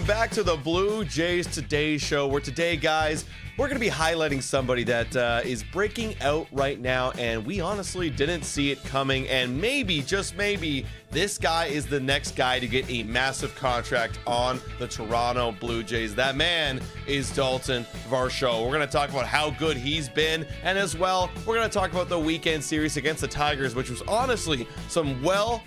welcome back to the Blue Jays Today Show, where today, guys, we're going to be highlighting somebody that is breaking out right now, and we honestly didn't see it coming, and maybe, just maybe, this guy is the next guy to get a massive contract on the Toronto Blue Jays. That man is Daulton Varsho. We're going to talk about how good he's been, and as well, we're going to talk about the weekend series against the Tigers, which was honestly some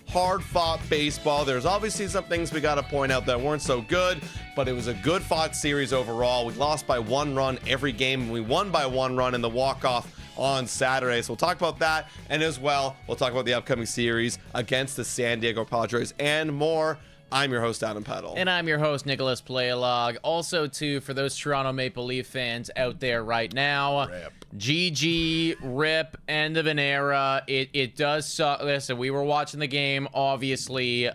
hard-fought baseball. There's obviously some things we got to point out that weren't so good, but it was a good-fought series overall. We lost by 1 run every game, and we won by 1 run in the walk-off on Saturday. So we'll talk about that, and as well, we'll talk about the upcoming series against the San Diego Padres and more. I'm your host, Adam Peddle. And I'm your host, Nicholas Playalog. Also, too, for those Toronto Maple Leaf fans out there right now, Rip. GG, rip, end of an era. It does suck. Listen, we were watching the game, obviously.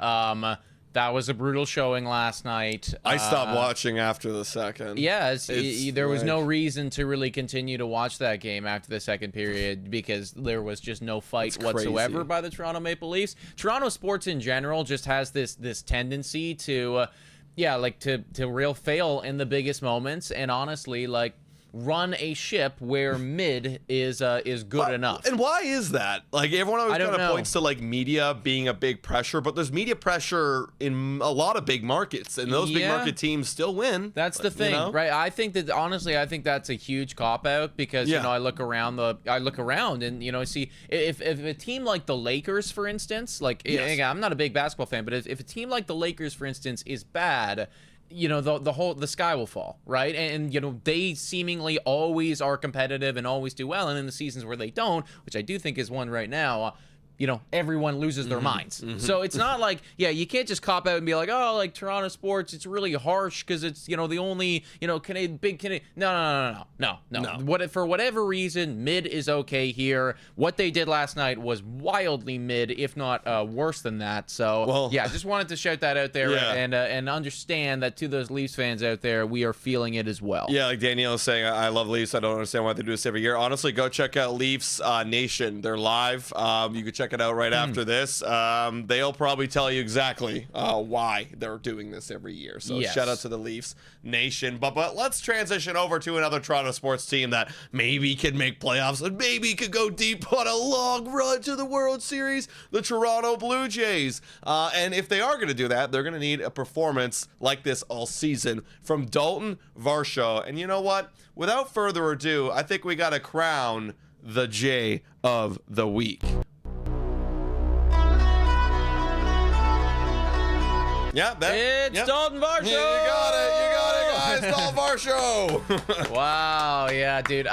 That was a brutal showing last night. I stopped watching after the second. Yes, there was no reason to really continue to watch that game after the second period because there was just no fight whatsoever by the Toronto Maple Leafs. Toronto sports in general just has this tendency to, to real fail in the biggest moments, and honestly, run a ship where mid is good enough. And why is that? Everyone always kind of points to media being a big pressure, but there's media pressure in a lot of big markets, and those big market teams still win. That's the thing, right? I think that's a huge cop out because I look around and see if a team like the Lakers, for instance, again, I'm not a big basketball fan, but if a team like the Lakers, for instance, is bad, the sky will fall, right? And they seemingly always are competitive and always do well, and in the seasons where they don't, which I do think is one right now, everyone loses their minds. So it's not you can't just cop out and be Toronto sports, it's really harsh because it's, the only, big Canadian. No. For whatever reason, mid is okay here. What they did last night was wildly mid, if not worse than that. So, just wanted to shout that out there and understand that to those Leafs fans out there, we are feeling it as well. Yeah, like Danielle is saying, I love Leafs. I don't understand why they do this every year. Honestly, go check out Leafs Nation. They're live. You can check it out right after this. They'll probably tell you exactly why they're doing this every year. So shout out to the Leafs Nation. But let's transition over to another Toronto sports team that maybe could make playoffs and maybe could go deep on a long run to the World Series, the Toronto Blue Jays. And if they are going to do that, they're going to need a performance like this all season from Daulton Varsho. And you know what? Without further ado, I think we got to crown the Jay of the Week. Yeah, it's Daulton Varsho. You got it, guys. Daulton Varsho. Wow, yeah, dude.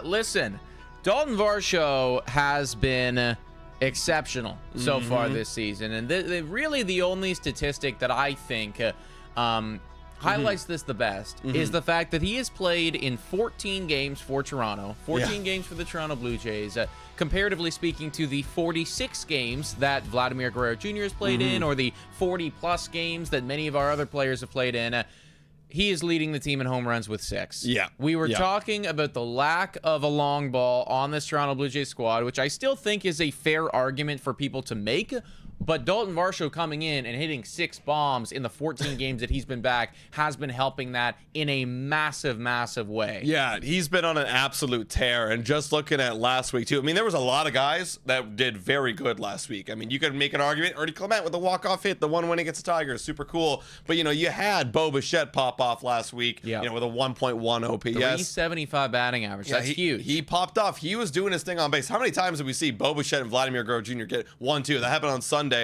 Listen, Daulton Varsho has been exceptional so far this season, and really the only statistic that I think highlights this the best is the fact that he has played in 14 games for Toronto, 14 games for the Toronto Blue Jays, comparatively speaking to the 46 games that Vladimir Guerrero Jr. has played in, or the 40-plus games that many of our other players have played in. He is leading the team in home runs with 6. Yeah. We were talking about the lack of a long ball on this Toronto Blue Jays squad, which I still think is a fair argument for people to make. But Daulton Varsho coming in and hitting 6 bombs in the 14 games that he's been back has been helping that in a massive, massive way. Yeah, he's been on an absolute tear. And just looking at last week, too, I mean, there was a lot of guys that did very good last week. I mean, you could make an argument. Ernie Clement with the walk-off hit, the one win against the Tigers, super cool. But, you had Bo Bichette pop off last week, with a 1.1 OPS. 375 batting average. That's huge. He popped off. He was doing his thing on base. How many times did we see Bo Bichette and Vladimir Guerrero Jr. get 1-2? That happened on Sunday.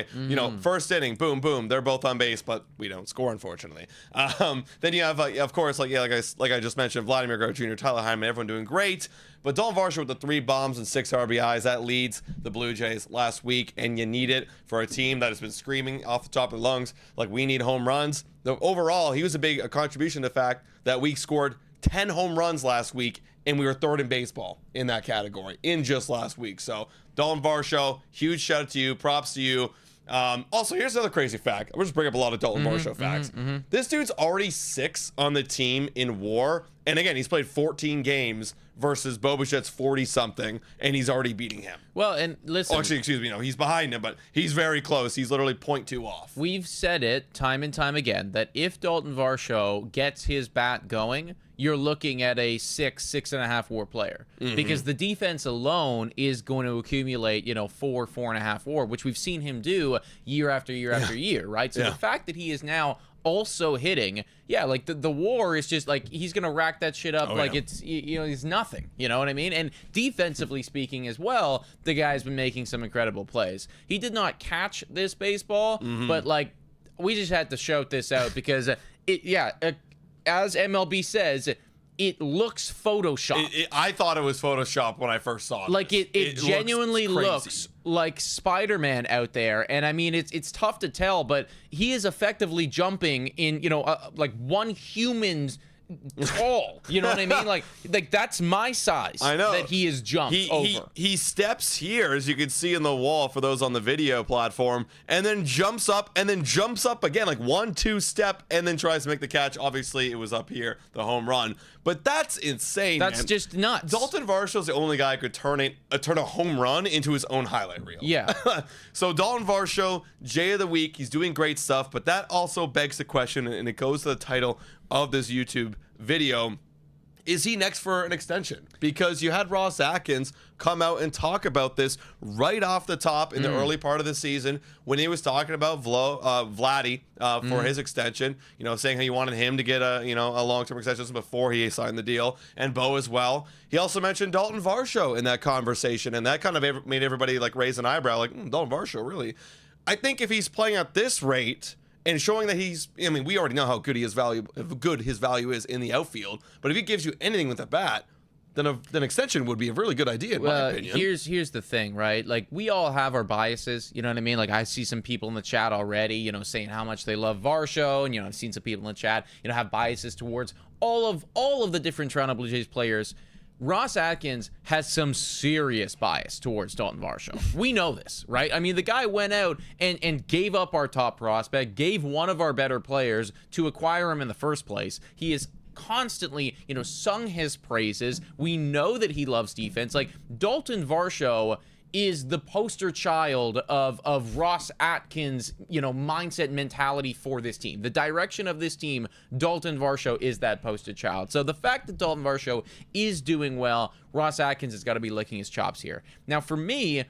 First inning, boom, boom, they're both on base, but we don't score, unfortunately. Then you have, of course, like I just mentioned, Vladimir Guerrero Jr., Tyler Hyman, everyone doing great. But Daulton Varsho with the 3 bombs and 6 RBIs, that leads the Blue Jays last week, and you need it for a team that has been screaming off the top of their lungs, we need home runs. Overall, he was a contribution to the fact that we scored 10 home runs last week, and we were 3rd in baseball in that category in just last week. So Daulton Varsho, huge shout out to you, props to you. Also, here's another crazy fact. We'll just bring up a lot of Daulton Varsho facts. This dude's already 6 on the team in WAR, and again, he's played 14 games versus Bo Bichette's 40-something, and he's already beating him. Well, and listen. Oh, actually, excuse me. No, he's behind him, but he's very close. He's literally 0.2 off. We've said it time and time again that if Daulton Varsho gets his bat going, you're looking at a 6.5 WAR player, because the defense alone is going to accumulate, 4.5 WAR, which we've seen him do year after year after year, right? So the fact that he is now also hitting, like the WAR is just like he's gonna rack that shit up it's he's nothing. You know what I mean? And defensively speaking as well, the guy's been making some incredible plays. He did not catch this baseball, but like we just had to shout this out because as MLB says, it looks Photoshopped. I thought it was Photoshop when I first saw it. Like it genuinely looks like Spider-Man out there, and I mean it's tough to tell, but he is effectively jumping in like one human's tall. You know what I mean? Like that's my size. I know that he is jumped over. He steps here, as you can see in the wall for those on the video platform, and then jumps up again, like 1-2 step, and then tries to make the catch. Obviously, it was up here, the home run. But that's insane. That's just nuts. Daulton Varsho's the only guy who could turn a home run into his own highlight reel. Yeah. So Daulton Varsho, Jay of the Week, he's doing great stuff, but that also begs the question, and it goes to the title of this YouTube video. Is he next for an extension? Because you had Ross Atkins come out and talk about this right off the top in the early part of the season when he was talking about Vladdy for his extension, saying how you wanted him to get a long-term extension before he signed the deal, and Bo as well. He also mentioned Daulton Varsho in that conversation, and that kind of made everybody like raise an eyebrow, like, Daulton Varsho, really? I think if he's playing at this rate and showing that we already know how good his value is in the outfield, but if he gives you anything with a bat, then an extension would be a really good idea in my opinion. Here's the thing, right? Like, we all have our biases, you know what I mean? Like, I see some people in the chat already, saying how much they love Varsho, and I've seen some people in the chat, have biases towards all of the different Toronto Blue Jays players. Ross Atkins has some serious bias towards Daulton Varsho. We know this, right? I mean, the guy went out and gave up our top prospect, gave one of our better players to acquire him in the first place. He is constantly, sung his praises. We know that he loves defense. Like, Daulton Varsho is the poster child of Ross Atkins, mindset mentality for this team. The direction of this team, Daulton Varsho is that poster child. So the fact that Daulton Varsho is doing well, Ross Atkins has got to be licking his chops here. Now, for me,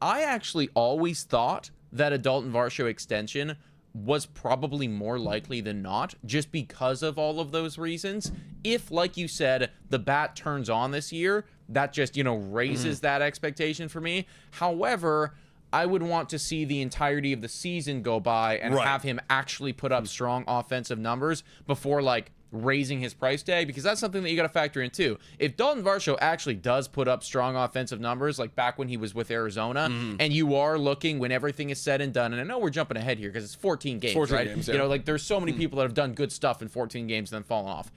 I actually always thought that a Daulton Varsho extension was probably more likely than not, just because of all of those reasons. If, like you said, the bat turns on this year, that just, raises that expectation for me. However, I would want to see the entirety of the season go by and have him actually put up strong offensive numbers before, like, raising his price tag, because that's something that you got to factor in too. If Daulton Varsho actually does put up strong offensive numbers, like back when he was with Arizona, and you are looking, when everything is said and done, and I know we're jumping ahead here because it's 14 games, right? Games, yeah. Like, there's so many people that have done good stuff in 14 games and then fallen off.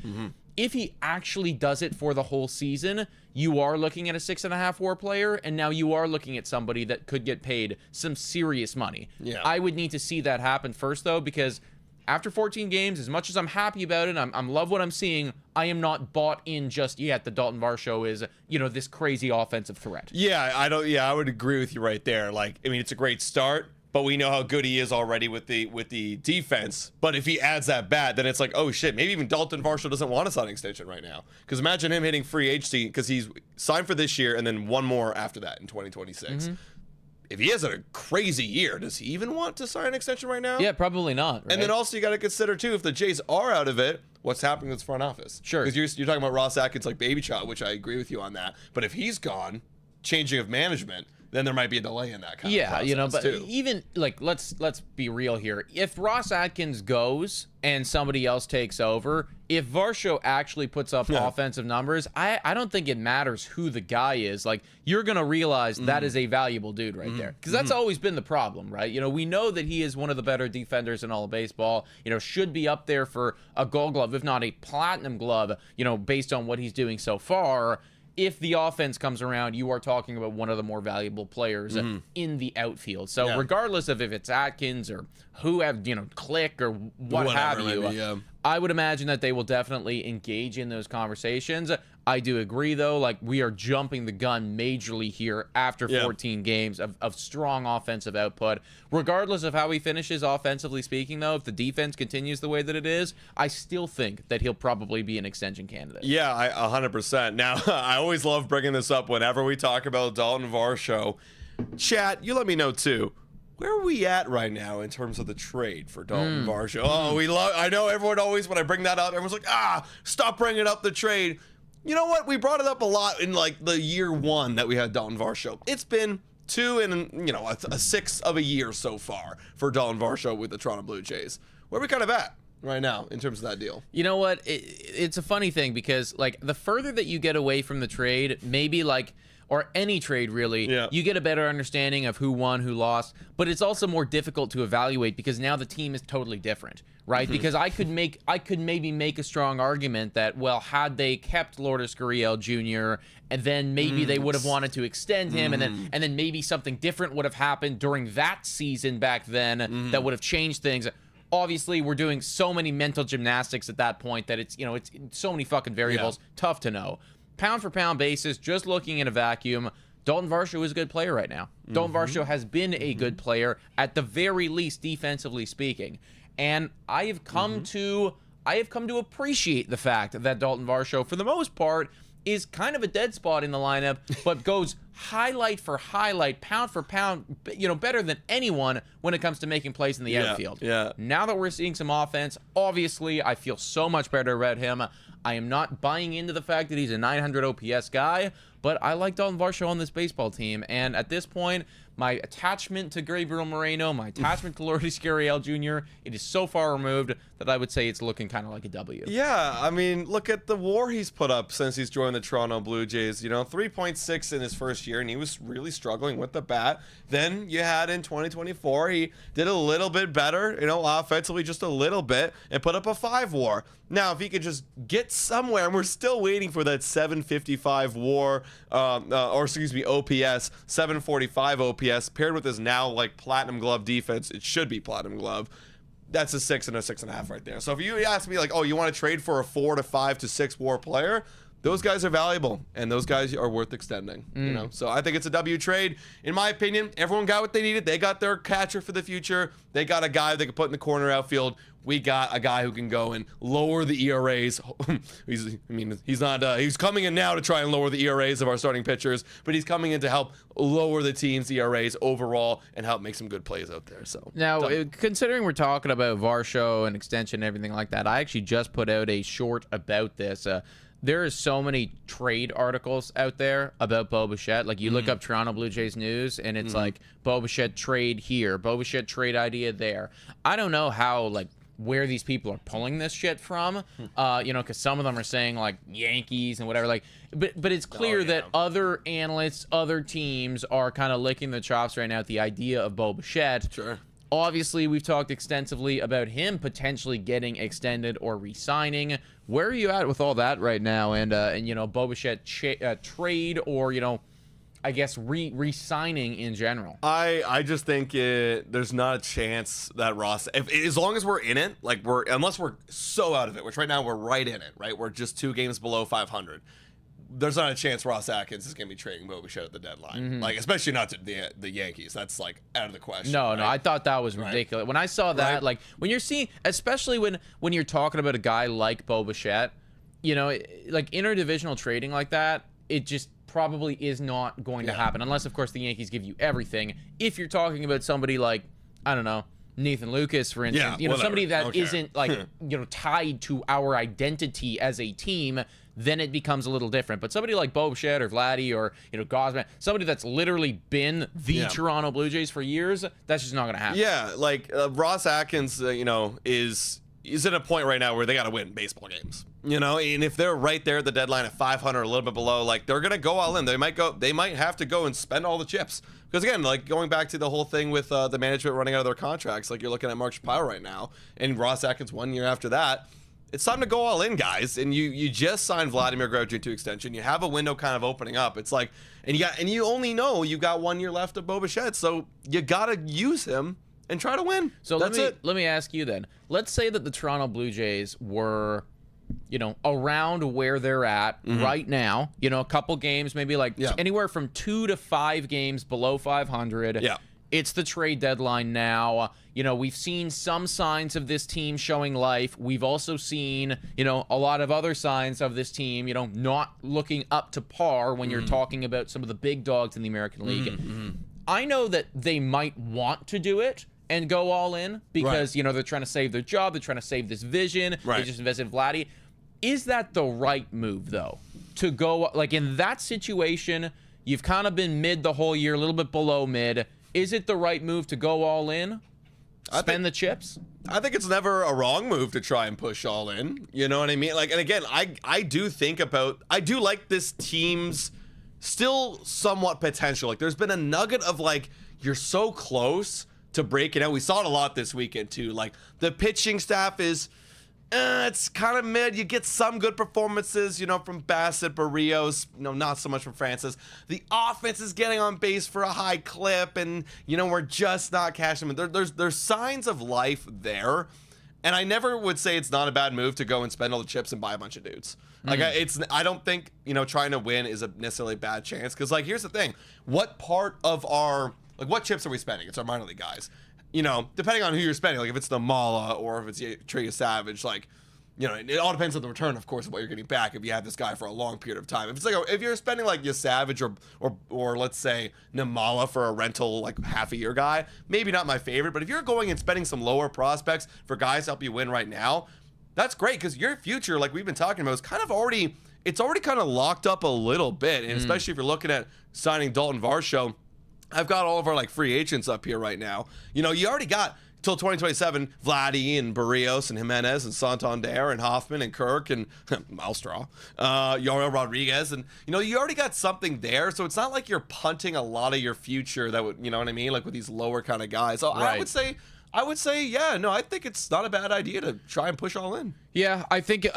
If he actually does it for the whole season, you are looking at a 6.5 WAR player, and now you are looking at somebody that could get paid some serious money. Yeah. I would need to see that happen first, though, because after 14 games, as much as I'm happy about it, I'm love what I'm seeing, I am not bought in just yet that Daulton Varsho is, this crazy offensive threat. Yeah, I would agree with you right there. Like, I mean, it's a great start, but we know how good he is already with the defense. But if he adds that bat, then it's like, oh shit, maybe even Daulton Varsho doesn't want to sign an extension right now. Because imagine him hitting free agency, because he's signed for this year and then one more after that in 2026. If he has a crazy year, does he even want to sign an extension right now? Yeah, probably not. Right? And then also you got to consider too, if the Jays are out of it, what's happening with the front office? Sure. Because you're talking about Ross Atkins like baby child, which I agree with you on that. But if he's gone, changing of management, then there might be a delay in that kind of process but too. Even like let's be real here. If Ross Atkins goes and somebody else takes over, if Varsho actually puts up offensive numbers, I don't think it matters who the guy is. Like, you're gonna realize that is a valuable dude right there, because that's always been the problem, right? We know that he is one of the better defenders in all of baseball. Should be up there for a Gold Glove, if not a Platinum Glove. Based on what he's doing so far. If the offense comes around, you are talking about one of the more valuable players in the outfield. So regardless of if it's Atkins or who have, Click or whatever have you, I would imagine that they will definitely engage in those conversations. I do agree, though, like we are jumping the gun majorly here after 14 games of strong offensive output. Regardless of how he finishes offensively speaking, though, if the defense continues the way that it is, I still think that he'll probably be an extension candidate. Yeah, 100%. Now, I always love bringing this up whenever we talk about Daulton Varsho. Chat, you let me know, too. Where are we at right now in terms of the trade for Daulton Varsho? Oh, I know everyone always, when I bring that up, everyone's like, stop bringing up the trade. You know what? We brought it up a lot in like the year 1 that we had Daulton Varsho. It's been 2 and, a 6 of a year so far for Daulton Varsho with the Toronto Blue Jays. Where are we kind of at right now in terms of that deal? You know what? It's a funny thing because, like, the further that you get away from the trade, maybe like, or any trade really, you get a better understanding of who won, who lost, but it's also more difficult to evaluate because now the team is totally different, right? Because I could maybe make a strong argument that, well, had they kept Lourdes Gurriel Jr., and then maybe they would have wanted to extend him, and then maybe something different would have happened during that season back then that would have changed things. Obviously, we're doing so many mental gymnastics at that point that it's so many fucking variables, tough to know. Pound for pound basis, just looking in a vacuum, Daulton Varsho is a good player right now. Daulton Varsho has been a good player, at the very least defensively speaking. And I have come to appreciate the fact that Daulton Varsho, for the most part, is kind of a dead spot in the lineup, but goes highlight for highlight, pound for pound, better than anyone when it comes to making plays in the outfield. Now that we're seeing some offense, obviously I feel so much better about him. I am not buying into the fact that he's a 900 OPS guy, but I like Daulton Varsho on this baseball team. And at this point, my attachment to Gabriel Moreno, my attachment to Lourdes Gurriel Jr., it is so far removed that I would say it's looking kind of like a W. Yeah, I mean, look at the WAR he's put up since he's joined the Toronto Blue Jays. 3.6 in his first year, and he was really struggling with the bat. Then you had in 2024, he did a little bit better, offensively just a little bit, and put up a 5 WAR. Now, if he could just get somewhere, and we're still waiting for that 755 WAR, OPS, 745 OPS, paired with his now like platinum glove defense, it should be platinum glove. That's a 6 and a 6.5 right there. So if you ask me like, oh, you want to trade for a 4 to 5 to 6 WAR player, those guys are valuable, and those guys are worth extending. So I think it's a W trade. In my opinion, everyone got what they needed. They got their catcher for the future. They got a guy they can put in the corner outfield. We got a guy who can go and lower the ERAs. He's coming in now to try and lower the ERAs of our starting pitchers, but he's coming in to help lower the team's ERAs overall and help make some good plays out there. So now, considering we're talking about Varsho and extension and everything like that, I actually just put out a short about this. There is so many trade articles out there about Bo Bichette. Like, you look up Toronto Blue Jays news, and it's like, Bo Bichette trade here, Bo Bichette trade idea there. I don't know how, where these people are pulling this shit from, because some of them are saying, Yankees and whatever. But it's clear that other analysts, other teams are kind of licking the chops right now at the idea of Bo Bichette. Sure. Obviously, we've talked extensively about him potentially getting extended or re-signing. Where are you at with all that right now? And Bo Bichette trade or, I guess re-signing in general? I just think there's not a chance that Ross, as long as we're in it, unless we're so out of it, which right now we're right in it, right? We're just 2 games below 500. There's not a chance Ross Atkins is going to be trading Bo Bichette at the deadline. Especially not to the Yankees. That's out of the question. No, I thought that was ridiculous. When I saw that, when you're seeing, especially when you're talking about a guy like Bo Bichette, interdivisional trading like that, it just probably is not going to happen unless, of course, the Yankees give you everything. If you're talking about somebody like, I don't know, Nathan Lucas, for instance, somebody that isn't tied to our identity as a team, then it becomes a little different. But somebody like Bo Bichette or Vladdy or Gosman, somebody that's literally been the Toronto Blue Jays for years, that's just not going to happen. Yeah, Ross Atkins, is at a point right now where they got to win baseball games. And if they're right there at the deadline at 500, a little bit below, they're going to go all in. They might have to go and spend all the chips. Because again, going back to the whole thing with the management running out of their contracts, you're looking at Mark Shapiro right now, and Ross Atkins 1 year after that. It's time to go all in, guys. And you just signed Vladimir Guerrero to extension. You have a window kind of opening up. It's and you only know you got 1 year left of Bo Bichette, so you gotta use him and try to win. So let me ask you then. Let's say that the Toronto Blue Jays were around where they're at right now. A couple games, maybe anywhere from 2 to 5 games below 500. Yeah. It's the trade deadline now. We've seen some signs of this team showing life. We've also seen, a lot of other signs of this team, not looking up to par when you're talking about some of the big dogs in the American League. I know that they might want to do it and go all in because, they're trying to save their job. They're trying to save this vision. They just invested in Vladdy. Is that the right move, though? To go, in that situation, you've kind of been mid the whole year, a little bit below mid. Is it the right move to go all in? Spend the chips? I think it's never a wrong move to try and push all in. You know what I mean? And again, I do like this team's still somewhat potential. There's been a nugget of you're so close to breaking out. We saw it a lot this weekend too. The pitching staff is it's kind of mid. You get some good performances, from Bassett, Barrios, not so much from Francis. The offense is getting on base for a high clip, and we're just not cashing them. There's signs of life there, and I never would say it's not a bad move to go and spend all the chips and buy a bunch of dudes. I don't think trying to win is a necessarily bad chance because here's the thing: what part of our what chips are we spending? It's our minor league guys. Depending on who you're spending, if it's the Mala or if it's Trey Savage, it all depends on the return, of course, of what you're getting back if you have this guy for a long period of time. If it's if you're spending your Savage or let's say Namala for a rental half a year guy, maybe not my favorite, but if you're going and spending some lower prospects for guys to help you win right now, that's great because your future, like we've been talking about, is kind of already kind of locked up a little bit, and especially if you're looking at signing Daulton Varsho. I've got all of our free agents up here right now. You already got till 2027 Vladdy and Barrios and Jimenez and Santander and Hoffman and Kirk and Malstraw, Yariel Rodriguez, and you already got something there. So it's not like you're punting a lot of your future that would, what I mean, with these lower kind of guys. So right. I would say, yeah, no, I think it's not a bad idea to try and push all in. Yeah, I think,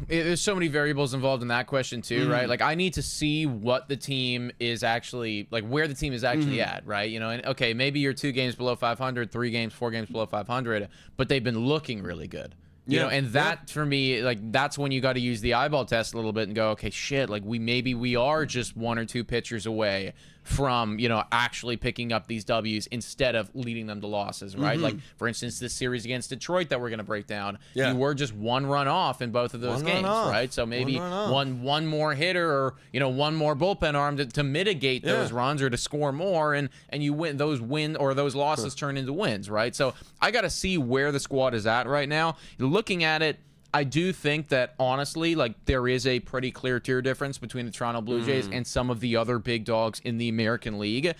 there's so many variables involved in that question too, right? I need to see what the team is actually, where the team is actually at, right? And okay, maybe you're 2 games below 500, 3 games, 4 games below 500, but they've been looking really good. And that for me, that's when you got to use the eyeball test a little bit and go, okay, shit, we are just 1 or 2 pitchers away from, actually picking up these W's instead of leading them to losses, right? For instance, this series against Detroit that we're going to break down, you were just 1 run off in both of those games, right? So maybe one more hitter or, 1 more bullpen arm to mitigate those runs or to score more, and you win those losses turn into wins, right? So I got to see where the squad is at right now. Looking at it, I do think that, honestly, there is a pretty clear tier difference between the Toronto Blue Jays and some of the other big dogs in the American League.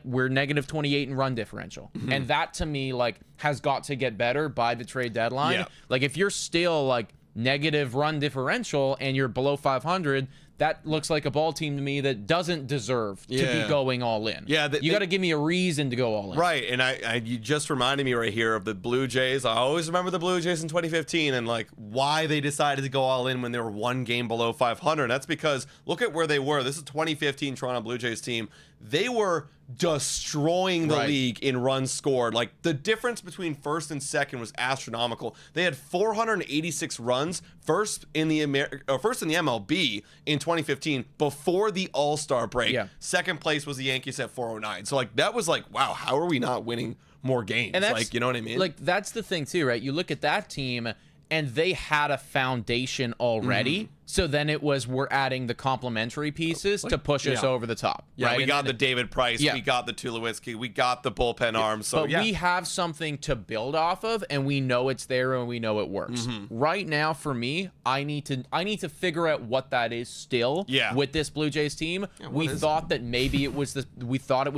We're negative 28 in run differential. And that, to me, has got to get better by the trade deadline. Yeah. If you're still, negative run differential and you're below 500, that looks like a ball team to me that doesn't deserve to be going all in. Yeah, you got to give me a reason to go all in. Right, and you just reminded me right here of the Blue Jays. I always remember the Blue Jays in 2015 and why they decided to go all in when they were 1 game below 500. That's because look at where they were. This is 2015 Toronto Blue Jays team. They were destroying the league in runs scored. The difference between first and second was astronomical. They had 486 runs first in the MLB in 2015 before the All-Star break. Yeah. Second place was the Yankees at 409. So that was wow, how are we not winning more games? And that's, you know what I mean? That's the thing too, right? You look at that team and they had a foundation already. So then it was, we're adding the complementary pieces to push us over the top. Yeah, right? we got the David Price, we got the Tulowitzki, we got the bullpen arms. So but we have something to build off of, and we know it's there and we know it works. Right now, for me, I need to figure out what that is still with this Blue Jays team. We thought that maybe it was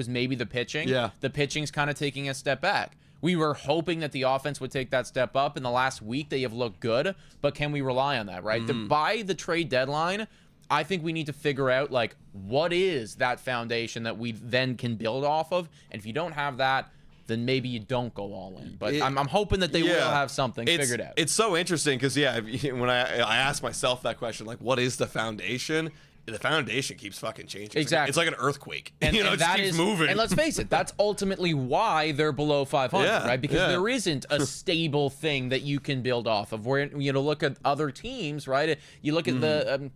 maybe the pitching. Yeah. The pitching's kind of taking a step back. We were hoping that the offense would take that step up. In the last week, they have looked good, but can we rely on that, right? By the trade deadline, I think we need to figure out, what is that foundation that we then can build off of? And if you don't have that, then maybe you don't go all in. But I'm hoping that they will have something figured out. It's so interesting because, when I asked myself that question, what is the foundation? the foundation keeps fucking changing. Exactly. It's like an earthquake. And, it just keeps moving. And let's face it, that's ultimately why they're below 500, right? Because there isn't a stable thing that you can build off of. Where, look at other teams, right? You look at the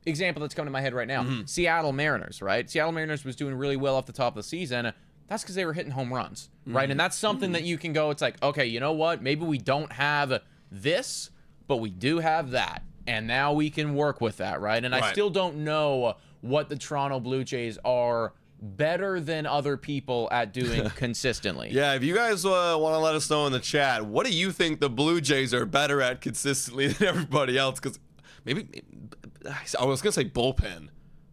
example that's coming to my head right now, Seattle Mariners, right? Seattle Mariners was doing really well off the top of the season. That's because they were hitting home runs, right? And that's something that you can go, it's like, okay, you know what? Maybe we don't have this, but we do have that. And now we can work with that, right? And I still don't know what the Toronto Blue Jays are better than other people at doing consistently. Yeah, if you guys want to let us know in the chat, what do you think the Blue Jays are better at consistently than everybody else? Because maybe, I was going to say bullpen,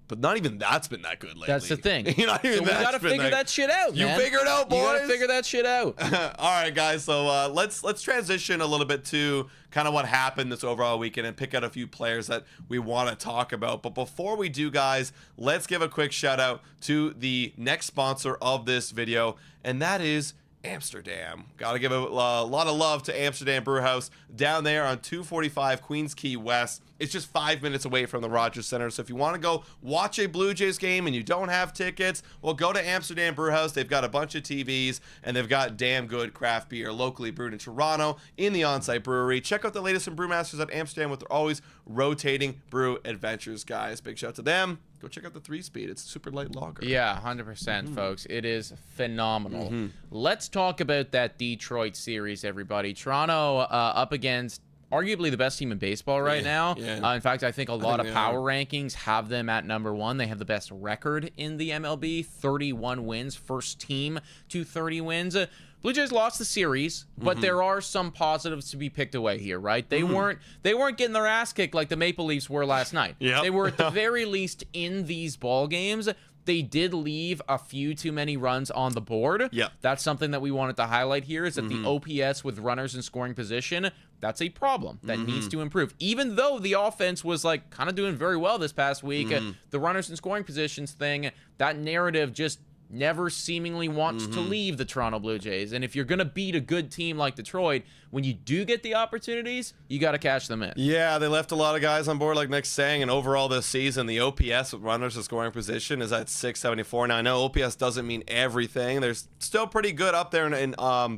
but not even that's been that good lately. That's the thing. You know, so we got to figure that shit out, man. You figure it out, boys. You got to figure that shit out. All right, guys. So let's transition a little bit to kind of what happened this overall weekend and pick out a few players that we want to talk about. But before we do, guys, let's give a quick shout out to the next sponsor of this video, and that is Amsterdam. Gotta give a lot of love to Amsterdam Brewhouse down there on 245 Queens Quay West. It's just 5 minutes away from the Rogers Center. So if you want to go watch a Blue Jays game and you don't have tickets, well, go to Amsterdam Brewhouse. They've got a bunch of TVs and they've got damn good craft beer locally brewed in Toronto in the on-site brewery. Check out the latest in Brewmasters at Amsterdam with their always rotating brew adventures, guys. Big shout out to them. Go check out the 3-Speed. It's a super light lager. Yeah, 100%, folks. It is phenomenal. Let's talk about that Detroit series, everybody. Toronto up against arguably the best team in baseball right now. In fact, I think a lot of power rankings have them at number 1. They have the best record in the MLB, 31 wins, first team to 30 wins. Blue Jays lost the series, but there are some positives to be picked away here, right? They weren't getting their ass kicked like the Maple Leafs were last night. They were at the very least in these ball games. They did leave a few too many runs on the board. That's something that we wanted to highlight here, is that the OPS with runners in scoring position, that's a problem that needs to improve. Even though the offense was like kind of doing very well this past week, the runners in scoring positions thing, that narrative just never seemingly wants to leave the Toronto Blue Jays. And if you're going to beat a good team like Detroit, when you do get the opportunities, you got to cash them in. Yeah, they left a lot of guys on board, like Nick's saying, and overall this season, the OPS with runners in scoring position is at 674. Now, I know OPS doesn't mean everything. They're still pretty good up there in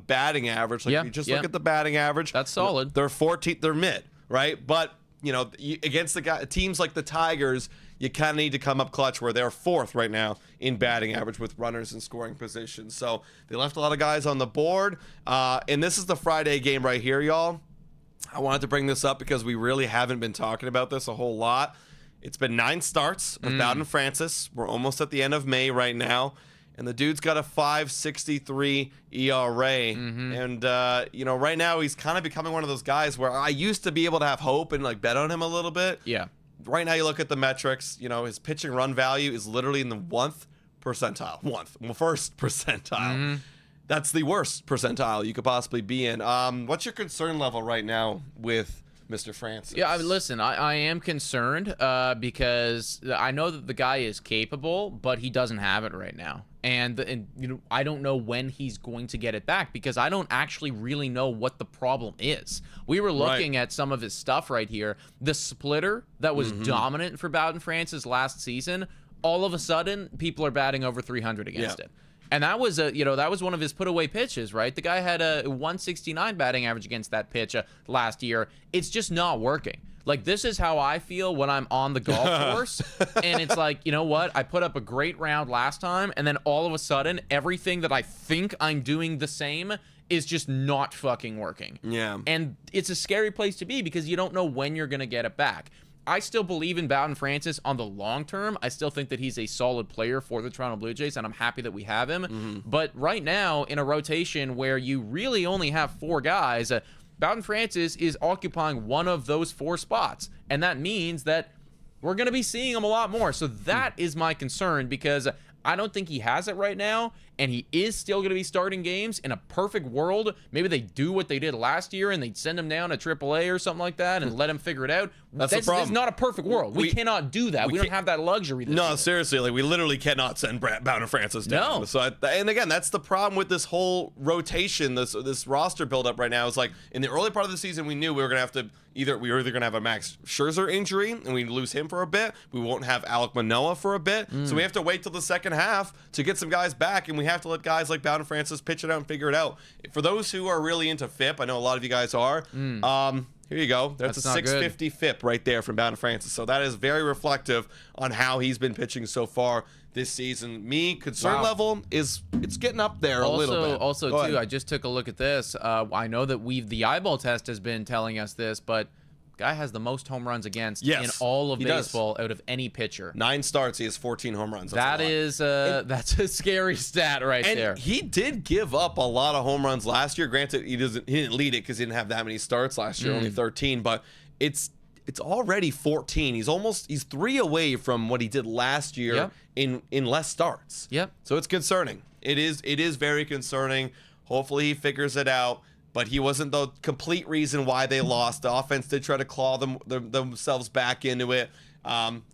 batting average. Like, if you just look at the batting average. That's solid. They're 14th, they're mid, right? But, against the teams like the Tigers, you kind of need to come up clutch, where they're 4th right now in batting average with runners in scoring position. So they left a lot of guys on the board. And this is the Friday game right here, y'all. I wanted to bring this up because we really haven't been talking about this a whole lot. It's been 9 starts with Daulton Francis. We're almost at the end of May right now. And the dude's got a 5.63 ERA. And, right now he's kind of becoming one of those guys where I used to be able to have hope and like bet on him a little bit. Right now you look at the metrics, his pitching run value is literally in the 1st percentile. First percentile. That's the worst percentile you could possibly be in. What's your concern level right now with Mr. Francis? Yeah, listen, I am concerned because I know that the guy is capable, but he doesn't have it right now. And I don't know when he's going to get it back, because I don't actually really know what the problem is. We were looking at some of his stuff right here. The splitter that was dominant for Daulton Francis last season, all of a sudden, people are batting over 300 against it. And that was that was one of his put away pitches, right? The guy had a 169 batting average against that pitch last year. It's just not working. Like, this is how I feel when I'm on the golf course. And it's like, you know what? I put up a great round last time, and then all of a sudden, everything that I think I'm doing the same is just not fucking working. And it's a scary place to be, because you don't know when you're going to get it back. I still believe in Daulton Francis on the long term. I still think that he's a solid player for the Toronto Blue Jays, and I'm happy that we have him. But right now, in a rotation where you really only have 4 guys, Daulton Francis is occupying one of those 4 spots. And that means that we're going to be seeing him a lot more. So that is my concern, because I don't think he has it right now, and he is still going to be starting games. In a perfect world, maybe they do what they did last year and they'd send him down to AAA or something like that and let him figure it out. That's the problem. It's not a perfect world. We cannot do that. We don't have that luxury. No, seriously, like we literally cannot send Bowden Francis down. No. So, and again, that's the problem with this whole rotation, this roster buildup right now. Is like in the early part of the season, we knew we were gonna have to we were either gonna have a Max Scherzer injury and we lose him for a bit. We won't have Alek Manoah for a bit, so we have to wait till the second half to get some guys back, and we have to let guys like Bowden Francis pitch it out and figure it out. For those who are really into FIP, I know a lot of you guys are. Here you go. That's a 650 FIP right there from Bowden Francis. So that is very reflective on how he's been pitching so far this season. Concern level is it's getting up there a little bit. Also, too, I just took a look at this. I know that the eyeball test has been telling us this, but guy has the most home runs against in all of baseball out of any pitcher. 9 starts, he has 14 home runs. That's that's a scary stat right there. He did give up a lot of home runs last year. Granted, he didn't lead it because he didn't have that many starts last year, only 13. But it's already 14. He's 3 away from what he did last year in less starts. Yep. So it's concerning. It is very concerning. Hopefully he figures it out. But he wasn't the complete reason why they lost. The offense did try to claw themselves back into it.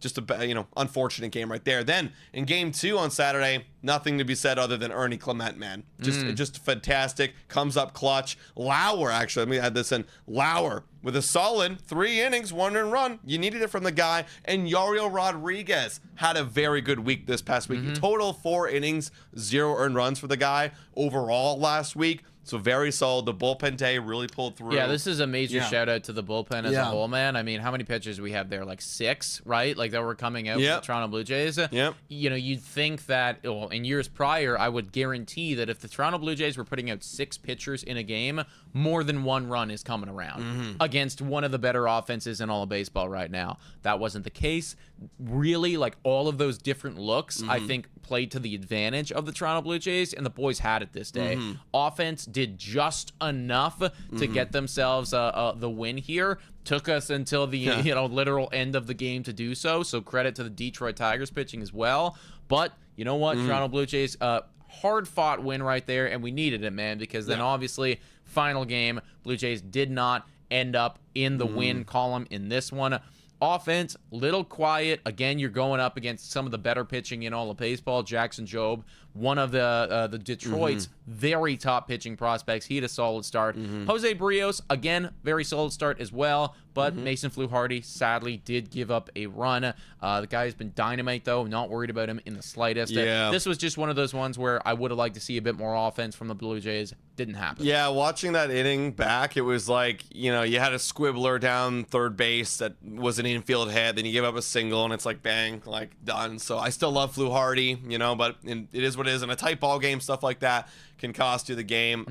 Just a unfortunate game right there. Then in game 2 on Saturday, nothing to be said other than Ernie Clement, man. Just fantastic. Comes up clutch. Lauer, actually, let me add this in. Lauer with a solid 3 innings, 1 earned run. You needed it from the guy. And Yariel Rodriguez had a very good week this past week. Total 4 innings, 0 earned runs for the guy overall last week. So very solid. The bullpen day really pulled through. Yeah, this is a major shout out to the bullpen as a whole, man. I mean, how many pitchers we have there? Like 6, right? Like that were coming out from the Toronto Blue Jays. Yep. You'd think that in years prior, I would guarantee that if the Toronto Blue Jays were putting out 6 pitchers in a game, more than 1 run is coming around against one of the better offenses in all of baseball right now. That wasn't the case. Really, like all of those different looks, I think played to the advantage of the Toronto Blue Jays, and the boys had it this day. Offense did just enough to get themselves the win here. Took us until the literal end of the game to do so. So credit to the Detroit Tigers pitching as well. But you know what, Toronto Blue Jays, hard fought win right there, and we needed it, man, because then obviously final game, Blue Jays did not end up in the win column in this one. Offense, little quiet. Again, you're going up against some of the better pitching in all of baseball. Jackson Jobe, one of the Detroit's very top pitching prospects. He had a solid start. Jose Barrios, again, very solid start as well. But Mason Fluharty, sadly, did give up a run. The guy's been dynamite, though. Not worried about him in the slightest. Yeah. This was just one of those ones where I would have liked to see a bit more offense from the Blue Jays. Didn't happen. Yeah, watching that inning back, it was like, you had a squibbler down third base that was an infield hit. Then you give up a single, and it's like, bang, like, done. So I still love Fluharty, but it is what it is. In a tight ball game, stuff like that can cost you the game.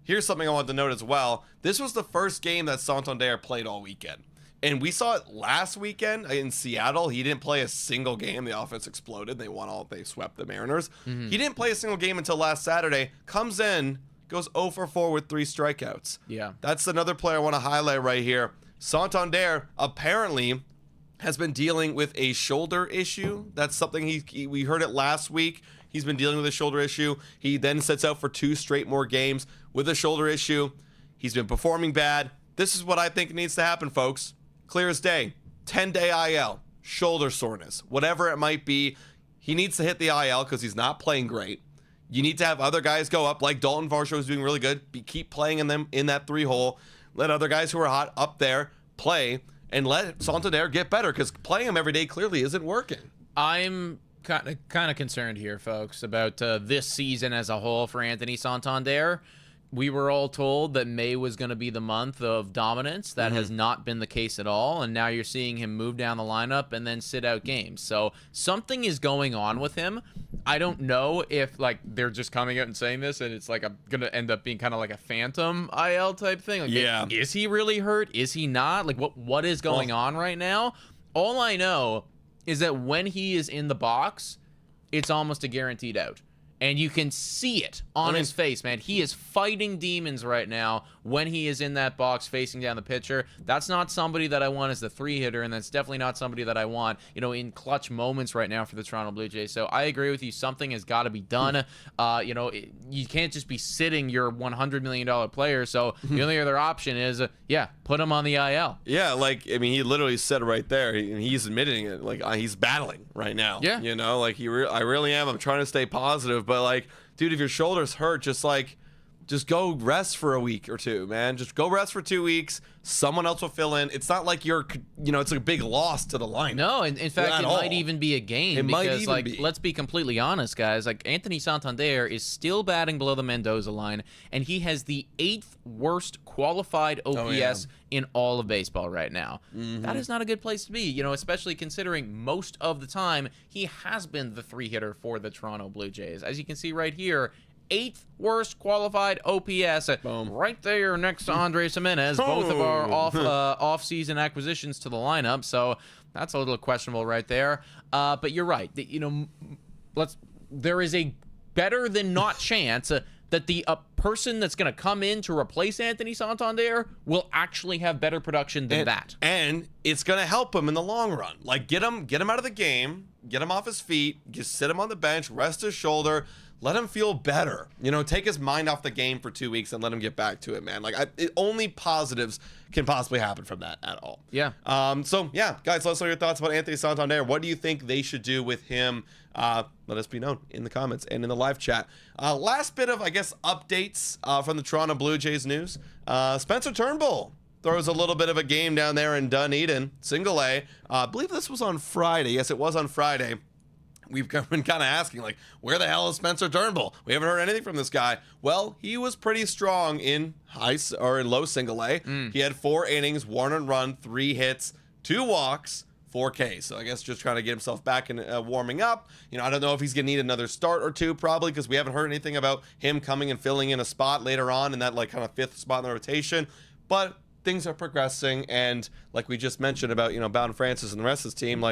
Here's something I wanted to note as well. This was the first game that Santander played all weekend. And we saw it last weekend in Seattle. He didn't play a single game. The offense exploded. They swept the Mariners. He didn't play a single game until last Saturday. Comes in, goes 0 for 4 with 3 strikeouts. Yeah. That's another player I want to highlight right here. Santander apparently has been dealing with a shoulder issue. That's something we heard it last week. He's been dealing with a shoulder issue. He then sits out for 2 straight more games with a shoulder issue. He's been performing bad. This is what I think needs to happen, folks. Clear as day. 10-day IL. Shoulder soreness. Whatever it might be. He needs to hit the IL because he's not playing great. You need to have other guys go up, like Daulton Varsho is doing really good. Keep playing in that 3-hole. Let other guys who are hot up there play, and let Santander get better, because playing him every day clearly isn't working. I'm kind of concerned here, folks, about this season as a whole for Anthony Santander. We were all told that May was going to be the month of dominance. That has not been the case at all, and now you're seeing him move down the lineup and then sit out games. So something is going on with him. I don't know if they're just coming out and saying this, and it's going to end up being kind of like a phantom IL type thing. Is he really hurt? Is he not? What is going on right now? All I know is that when he is in the box, it's almost a guaranteed out. And you can see it on his face, man. He is fighting demons right now when he is in that box facing down the pitcher. That's not somebody that I want as the 3-hitter, and that's definitely not somebody that I want, in clutch moments right now for the Toronto Blue Jays. So I agree with you. Something has got to be done. You can't just be sitting your $100 million player. So the only other option is, put him on the IL. Yeah, he literally said it right there. He's admitting it. He's battling right now. Yeah. I really am. I'm trying to stay positive. But dude, if your shoulder's hurt, just go rest for a week or two, man. Just go rest for 2 weeks. Someone else will fill in. It's not like it's a big loss to the line. No, in fact, it might even be a game. Because, be. Let's be completely honest, guys. Anthony Santander is still batting below the Mendoza line, and he has the 8th worst qualified OPS in all of baseball right now. Mm-hmm. That is not a good place to be, especially considering most of the time he has been the 3-hitter for the Toronto Blue Jays. As you can see right here, 8th worst qualified OPS, right there next to Andres Jimenez, both of our off-season acquisitions to the lineup. So that's a little questionable right there. But you're right. There is a better than not chance that the person that's going to come in to replace Anthony Santander will actually have better production than that. And it's going to help him in the long run. Get him out of the game, get him off his feet, just sit him on the bench, rest his shoulder. Let him feel better. Take his mind off the game for 2 weeks and let him get back to it, man. Only positives can possibly happen from that at all. Yeah. Guys, let us know your thoughts about Anthony Santander. What do you think they should do with him? Let us be known in the comments and in the live chat. Last bit of, updates from the Toronto Blue Jays news. Spencer Turnbull throws a little bit of a game down there in Dunedin, single A. I believe this was on Friday. Yes, it was on Friday. We've been kind of asking, where the hell is Spencer Turnbull? We haven't heard anything from this guy. Well, he was pretty strong in low single A. He had 4 innings, 1 earned run, 3 hits, 2 walks, 4 Ks. So I guess just trying to get himself back and warming up. I don't know if he's going to need another start or two, probably, because we haven't heard anything about him coming and filling in a spot later on in that kind of 5th spot in the rotation. But things are progressing, and like we just mentioned about, Bowden Francis and the rest of his team,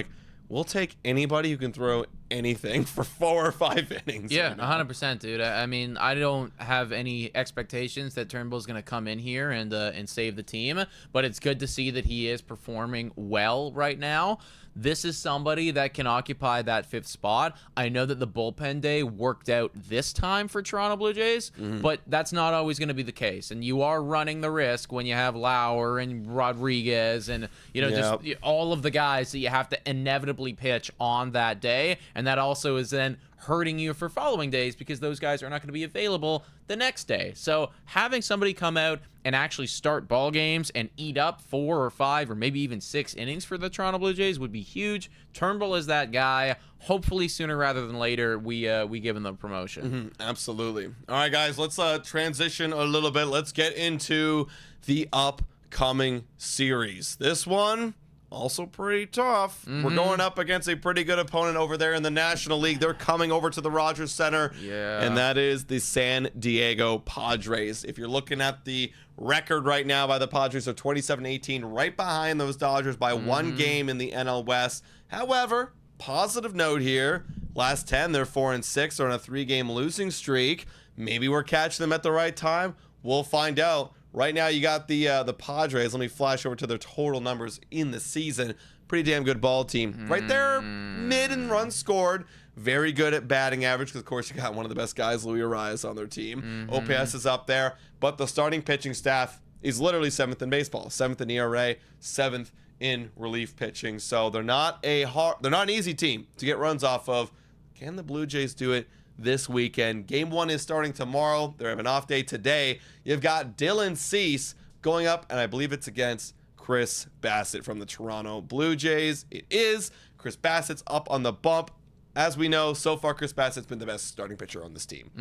we'll take anybody who can throw anything for 4 or 5 innings. Yeah, 100%, dude. I don't have any expectations that Turnbull's going to come in here and save the team, but it's good to see that he is performing well right now. This is somebody that can occupy that 5th spot. I know that the bullpen day worked out this time for Toronto Blue Jays, but that's not always going to be the case. And you are running the risk when you have Lauer and Rodriguez and, just all of the guys that you have to inevitably pitch on that day. And that also is then hurting you for following days because those guys are not going to be available the next day. So having somebody come out and actually start ball games and eat up 4 or 5 or maybe even 6 innings for the Toronto Blue Jays would be huge. Turnbull is that guy. Hopefully sooner rather than later we give him the promotion. Absolutely. All right, guys, let's transition a little bit. Let's get into the upcoming series. This one also pretty tough. We're going up against a pretty good opponent over there in the National League. They're coming over to the Rogers Center, and that is the San Diego Padres. If you're looking at the record right now by the Padres, they're 27-18, right behind those Dodgers by 1 game in the NL West. However, positive note here, last 10, they're 4-6. They're on a 3-game losing streak. Maybe we're catching them at the right time. We'll find out. Right now, you got the Padres. Let me flash over to their total numbers in the season. Pretty damn good ball team. Right there, mid in runs scored. Very good at batting average because, of course, you got one of the best guys, Luis Arias, on their team. OPS is up there. But the starting pitching staff is literally 7th in baseball. 7th in ERA, 7th in relief pitching. So they're not an easy team to get runs off of. Can the Blue Jays do it this weekend? Game 1 is starting tomorrow. They have an off day today. You've got Dylan Cease going up, and I believe it's against Chris Bassitt from the Toronto Blue Jays. It is. Chris Bassett's up on the bump. As we know, so far Chris Bassett's been the best starting pitcher on this team.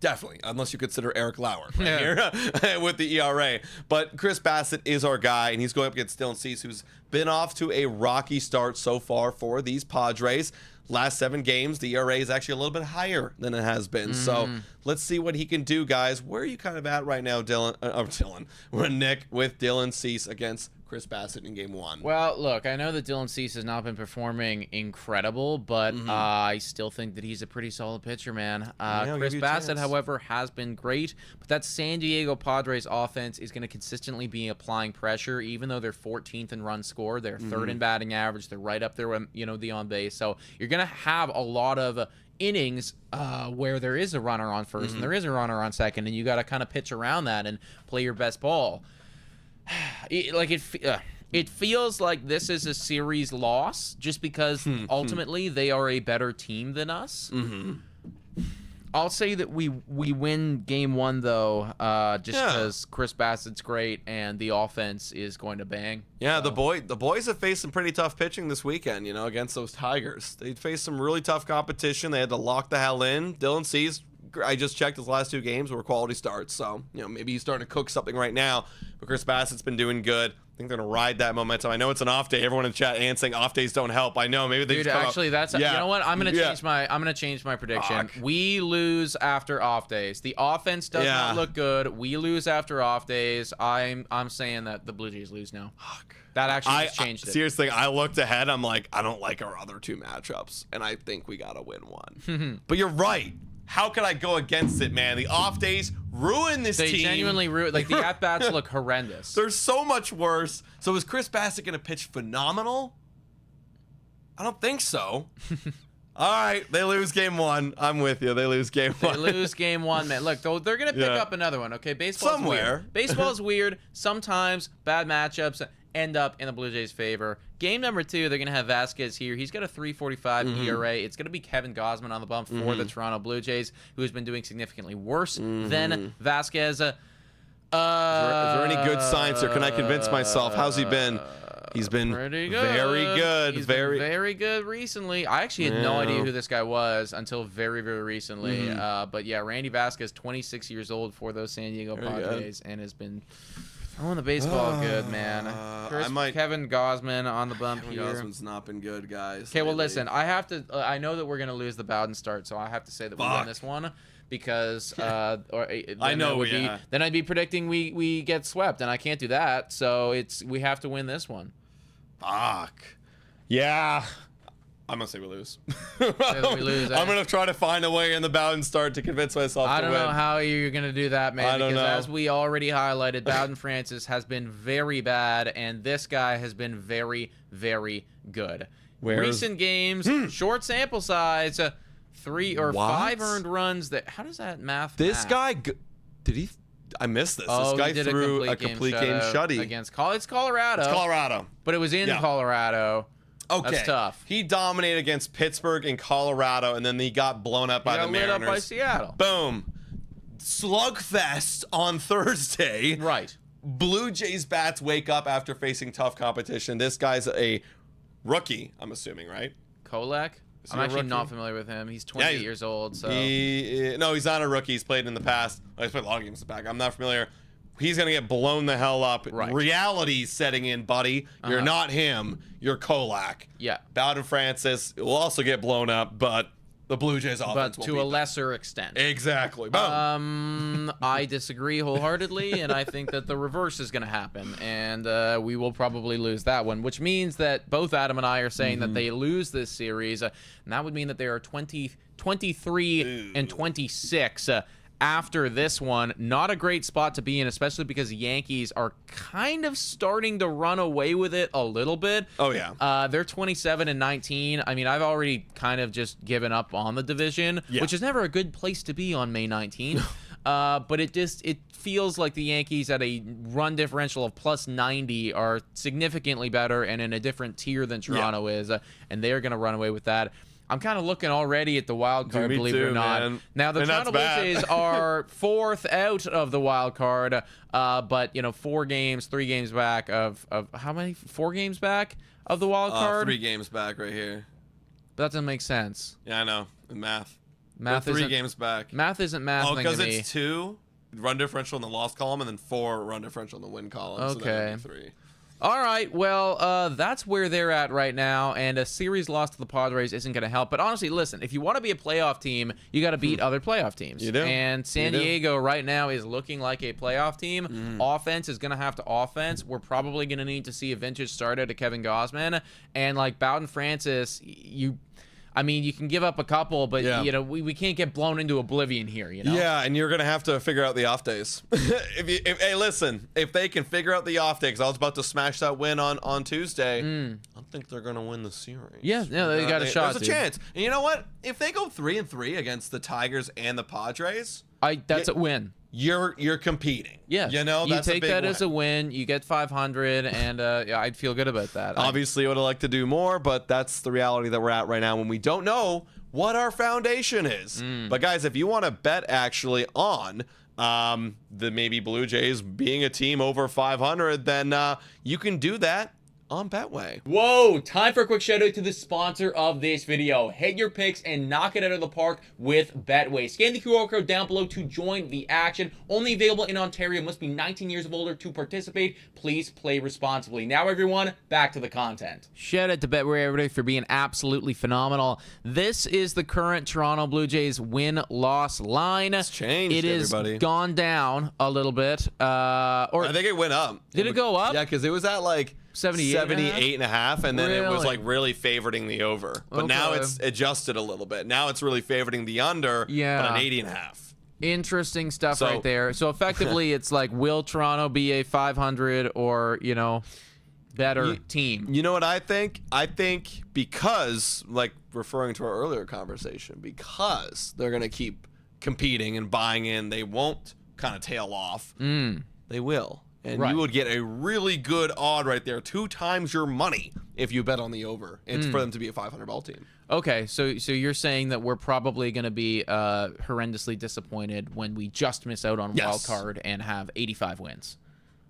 Definitely, unless you consider Eric Lauer here with the ERA. But Chris Bassitt is our guy, and he's going up against Dylan Cease, who's been off to a rocky start so far for these Padres. Last 7 games, the ERA is actually a little bit higher than it has been. So let's see what he can do, guys. Where are you kind of at right now, Nick, with Dylan Cease against Chris Bassitt in game 1. Well, look, I know that Dylan Cease has not been performing incredible, but I still think that he's a pretty solid pitcher, man. Chris Bassitt, however, has been great, but that San Diego Padres offense is going to consistently be applying pressure, even though they're 14th in runs scored. They're third in batting average. They're right up there with, the on base. So you're going to have a lot of innings where there is a runner on first and there is a runner on second, and you got to kind of pitch around that and play your best ball. It feels like this is a series loss just because ultimately they are a better team than us. I'll say that we win game 1 though, just because Chris Bassitt's great and the offense is going to bang. Yeah, the boys have faced some pretty tough pitching this weekend, against those Tigers. They faced some really tough competition. They had to lock the hell in. Dylan Cease, I just checked his last 2 games were quality starts, so maybe he's starting to cook something right now. But Chris Bassitt's been doing good. I think they're gonna ride that momentum. I know it's an off day. Everyone in chat and saying off days don't help. I know. Maybe they Dude, actually, that's you know what? I'm gonna change my prediction. Fuck. We lose after off days. The offense does not look good. We lose after off days. I'm saying that the Blue Jays lose now. Fuck. That actually just changed it. Seriously, I looked ahead. I'm like, I don't like our other 2 matchups, and I think we gotta win one. But you're right. How could I go against it, man? The off days ruin this team. They genuinely ruin. Like, the at-bats look horrendous. They're so much worse. So is Chris Bassitt going to pitch phenomenal? I don't think so. All right, they lose game 1. I'm with you. They lose game 1. They lose game 1, man. Look, they're going to pick up another one, okay? Baseball's weird. Baseball's weird. Sometimes bad matchups end up in the Blue Jays' favor. Game number 2, they're going to have Vasquez here. He's got a 3.45 ERA. It's going to be Kevin Gausman on the bump for the Toronto Blue Jays, who has been doing significantly worse than Vasquez. Is there any good signs, or can I convince myself? How's he been? He's been pretty good. Very good. He's been very good recently. I actually had no idea who this guy was until very, very recently. But yeah, Randy Vasquez, 26 years old for those San Diego Padres, and has been throwing the baseball good, man. Kevin Gausman on the bump here. Gausman's not been good, guys. Okay, well, listen, I have to. I know that we're going to lose the Bowden start, so I have to say that we win this one because I know then I'd be predicting we get swept, and I can't do that. So we have to win this one. Fuck. Yeah. I'm going to say we lose. We lose. I'm going to try to find a way in the Bowden start to convince myself to win. I don't know how you're going to do that, man, because as we already highlighted, Bowden Francis has been very bad, and this guy has been very, very good. Recent games, short sample size, 3 or 5 earned runs. How does that math guy, did he? I missed this. This guy threw a complete game shutty against It's Colorado. It's Colorado. But it was in Colorado. Okay. That's tough. He dominated against Pittsburgh and Colorado, and then he got blown up by the Mariners. Lit up by Seattle. Boom. Slugfest on Thursday. Right. Blue Jays bats wake up after facing tough competition. This guy's a rookie, I'm assuming, right? Kolak? I'm actually not familiar with him. He's 28 years old. So no, he's not a rookie. He's played in the past. He's played a lot of games back. I'm not familiar. He's going to get blown the hell up. Right. Reality's setting in, buddy. You're not him. You're Kolak. Yeah. Bowden Francis will also get blown up, but the Blue Jays offense will to a lesser extent. Exactly. Boom. I disagree wholeheartedly, and I think that the reverse is going to happen, and we will probably lose that one, which means that both Adam and I are saying that they lose this series, and that would mean that they are 23 and 26 after this one. Not a great spot to be in, especially because the Yankees are kind of starting to run away with it a little bit. Oh, yeah. They're 27 and 19. I mean, I've already kind of just given up on the division, which is never a good place to be on May 19th. But it feels like the Yankees at a run differential of plus 90 are significantly better and in a different tier than Toronto is, and they're going to run away with that. I'm kind of looking already at the wild card, believe it or not. Man. Now, the Toronto Blue Jays are 4th out of the wild card, but, 3 games back of how many? 4 games back of the wild card? 3 games back right here. That doesn't make sense. Yeah, I know. Math. Math isn't 3 games back. Math isn't math. Oh, because it's 2 run differential in the loss column and then 4 run differential in the win column. Okay. So that would be 3. All right, well, that's where they're at right now, and a series loss to the Padres isn't going to help. But honestly, listen, if you want to be a playoff team, you got to beat other playoff teams. You do. And San Diego right now is looking like a playoff team. Offense is going to have to offense. We're probably going to need to see a vintage start out of Kevin Gausman. And like Daulton Francis, I mean, you can give up a couple, but you know, we can't get blown into oblivion here, you know? Yeah, and you're gonna have to figure out the off days. Hey, listen, if they can figure out the off day, because I was about to smash that win on Tuesday, I think they're gonna win the series. Yeah, they got a shot. There's a chance. And you know what? If they go 3-3 against the Tigers and the Padres, that's a win. You're competing. Yeah, you know, you that's take a big that win. as a win. You get 500, and yeah, I'd feel good about that. Obviously, I would have liked to do more, but that's the reality that we're at right now when we don't know what our foundation is. But guys, if you want to bet actually on the maybe Blue Jays being a team over 500, then you can do that on Betway. Whoa, time for a quick shout out to the sponsor of this video. Hit your picks and knock it out of the park with Betway. Scan the QR code down below to join the action. Only available in Ontario. Must be 19 years of older to participate. Please play responsibly. Now everyone, back to the content. Shout out to Betway, everybody, for being absolutely phenomenal. This is the current Toronto Blue Jays win-loss line. It's changed, it has gone down a little bit. Or I think it went up. Did it go up? Yeah, because it was at like 78.5, and then it was like really favoriting the over. But now it's adjusted a little bit. Now it's really favoriting the under, but an 80.5. Interesting stuff right there. So effectively, it's like, will Toronto be a 500 or, you know, better team? You know what I think? I think because, like referring to our earlier conversation, because they're going to keep competing and buying in, they won't kind of tail off. They will. And you would get a really good odd right there, 2 times your money if you bet on the over. It's for them to be a 500 ball team. Okay, so you're saying that we're probably going to be horrendously disappointed when we just miss out on wild card and have 85 wins.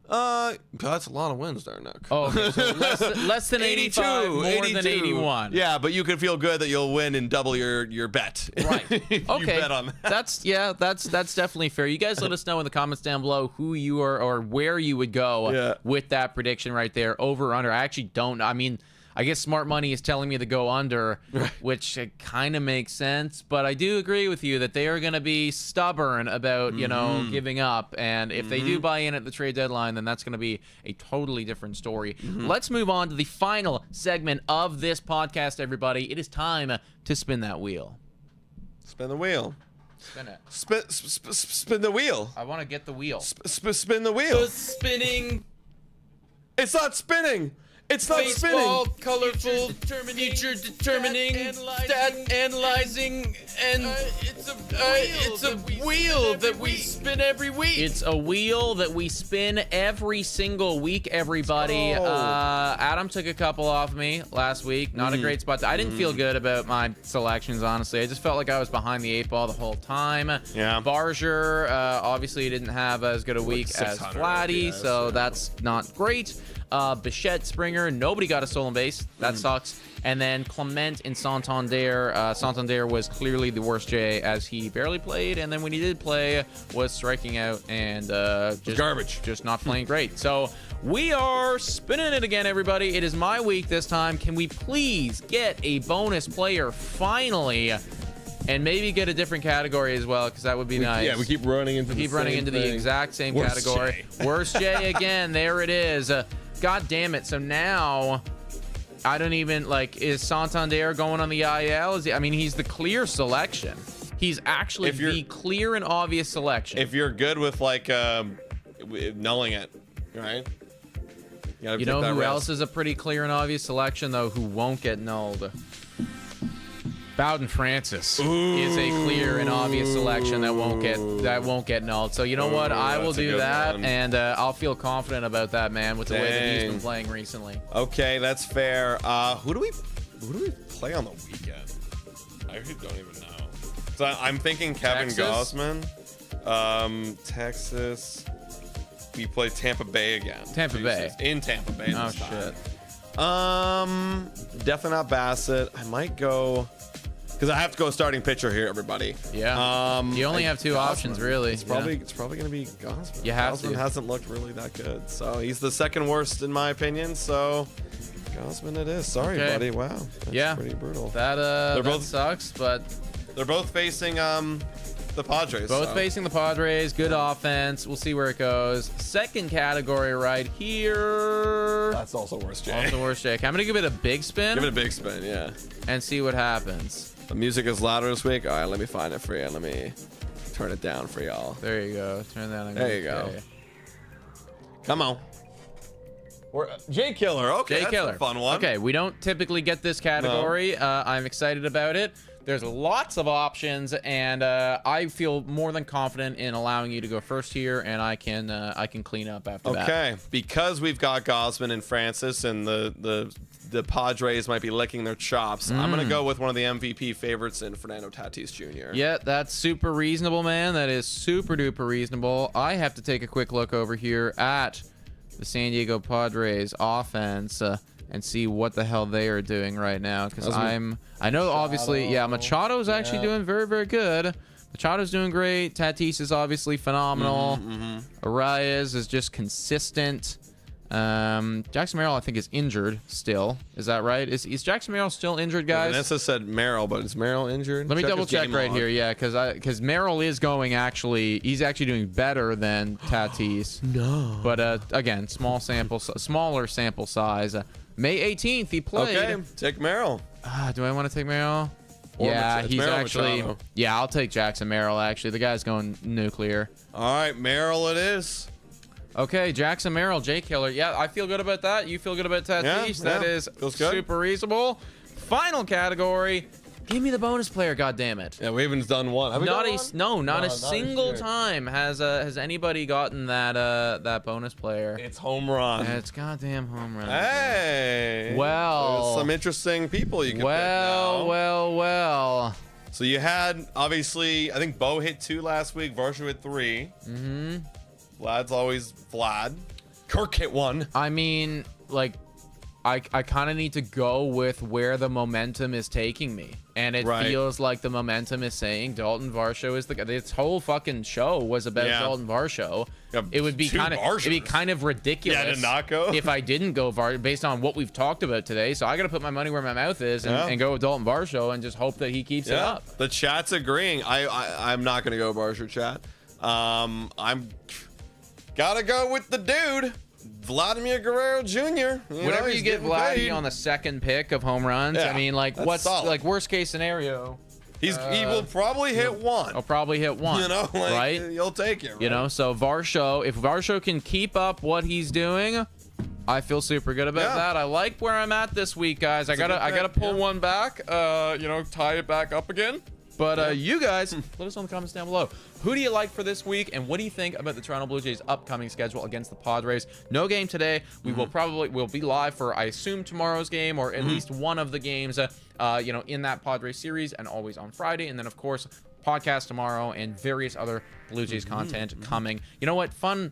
That's a lot of wins there, Nick. Oh, okay, so less than 85, more than 81. Yeah, but you can feel good that you'll win and double your bet. Right. You Okay. bet on that. That's definitely fair. You guys let us know in the comments down below who you are or where you would go with that prediction right there, over or under. I actually don't. I mean, I guess smart money is telling me to go under, which kind of makes sense. But I do agree with you that they are going to be stubborn about, you know, giving up. And if they do buy in at the trade deadline, then that's going to be a totally different story. Let's move on to the final segment of this podcast, everybody. It is time to spin that wheel. Spin the wheel. Spin it. Spin the wheel. I want to get the wheel. Spin the wheel. The spinning. It's not spinning. It's not Baseball, spinning. colorful, future determining, stat analyzing, and it's a wheel that we spin every week. It's a wheel that we spin every single week, everybody. Adam took a couple off me last week. Not a great spot. I didn't feel good about my selections, honestly. I just felt like I was behind the 8 ball the whole time. Yeah. Varsho, obviously didn't have as good a week as Vladdy, so that's not great. Bichette, Springer, nobody got a stolen base. That sucks. And then Clement and Santander. Santander was clearly the worst J as he barely played, and then when he did play, was striking out and just garbage. Just not playing great. So we are spinning it again, everybody. It is my week this time. Can we please get a bonus player finally? And maybe get a different category as well, because that would be nice. Yeah, we keep running into the exact same category. Worst J again. There it is. God damn it. So now, I don't even, like, is Santander going on the IL? I mean, he's the clear selection. He's actually the clear and obvious selection. If you're good with, like, nulling it, right? You know who else is a pretty clear and obvious selection, though, who won't get nulled? Bowden Francis is a clear and obvious selection that won't get nulled. So you know what? I will do that, and I'll feel confident about that, man, with the way that he's been playing recently. Okay, that's fair. Who do we play on the weekend? I really don't even know. So I'm thinking Kevin Gausman. Texas. We play Tampa Bay again. In Tampa Bay. Oh this time. shit. Definitely not Bassett. I might go. because I have to go starting pitcher here, everybody. Yeah. You only have 2 options, really. It's probably going to be Gausman. You have Gausman to. hasn't looked really that good, so he's the second worst in my opinion. So Gausman it is. Sorry, buddy. Wow. That's pretty brutal. That both sucks, but they're both facing the Padres. Both facing the Padres. Good offense. We'll see where it goes. Second category right here. That's also worse, Jay. Also worse, Jake. I'm gonna give it a big spin. Give it a big spin, yeah. And see what happens. The music is louder this week. All right, let me find it for you. Let me turn it down for y'all. There you go. Turn that on. There you go. Come on. Jay Killer. Okay, that's a fun one. Okay, we don't typically get this category. No. I'm excited about it. There's lots of options, and I feel more than confident in allowing you to go first here, and I can clean up after that. Okay, because we've got Gausman and Francis, and the Padres might be licking their chops. I'm gonna go with one of the MVP favorites in Fernando Tatis Jr. Yeah, that's super reasonable, man. That is super duper reasonable. I have to take a quick look over here at the San Diego Padres offense and see what the hell they are doing right now, because I know obviously Machado's actually doing very, very good. Machado's doing great. Tatis is obviously phenomenal. Arias is just consistent. Jackson Merrill I think is injured still. Is that right? Is Jackson Merrill still injured, guys? Vanessa said Merrill, but is Merrill injured? Let me double check right here. Yeah, because Merrill is going he's actually doing better than Tatis. No. But again, smaller sample size. May 18th he played. Okay, take Merrill. Do I want to take Merrill? Yeah, he's actually. Machado. Yeah, I'll take Jackson Merrill. Actually, the guy's going nuclear. All right, Merrill it is. Okay, Jackson Merrill, Jay Killer. Yeah, I feel good about that. You feel good about Tatis? That is super reasonable. Final category. Give me the bonus player, goddammit. Yeah, we haven't done one. Have we done one? Not a single time has anybody gotten that bonus player. It's home run. It's goddamn home run. Hey. Well. There's some interesting people you can pick now. Well. So you had, obviously, I think Bo hit 2 last week. Varsho hit 3. Vlad's always Vlad. Kirk hit 1. I mean, like, I kind of need to go with where the momentum is taking me. And it feels like the momentum is saying Daulton Varsho is the guy. This whole fucking show was about Daulton Varsho. It would be kind of ridiculous to not go if I didn't go based on what we've talked about today. So I got to put my money where my mouth is and go with Daulton Varsho and just hope that he keeps it up. The chat's agreeing. I'm not going to go Varsho chat. I'm gotta go with the dude. Vladimir Guerrero Jr. Whenever you get Vladdy on the second pick of home runs, I mean, like, what's solid. Like worst case scenario? He will probably hit 1. He'll probably hit 1. You know, like, right? You'll take it. Right? You know, so Varsho, if Varsho can keep up what he's doing, I feel super good about that. I like where I'm at this week, guys. I gotta pull one back. Tie it back up again. But you guys, let us know in the comments down below. Who do you like for this week, and what do you think about the Toronto Blue Jays' upcoming schedule against the Padres? No game today. We'll be live for, I assume, tomorrow's game, or at least one of the games, in that Padres series, and always on Friday. And then, of course, podcast tomorrow and various other Blue Jays content coming. You know what? Fun.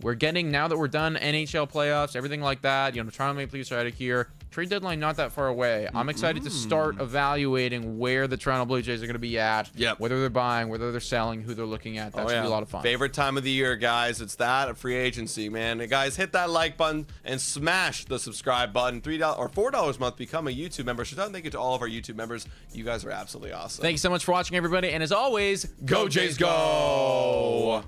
We're getting, now that we're done NHL playoffs, everything like that, Toronto Maple Leafs are out of here. Trade deadline not that far away. I'm excited to start evaluating where the Toronto Blue Jays are going to be at, whether they're buying, whether they're selling, who they're looking at. That's going to be a lot of fun. Favorite time of the year, guys. It's that of free agency, man. And guys, hit that like button and smash the subscribe button. $3 or $4 a month. Become a YouTube member. So thank you to all of our YouTube members. You guys are absolutely awesome. Thank you so much for watching, everybody. And as always, go Jays, go!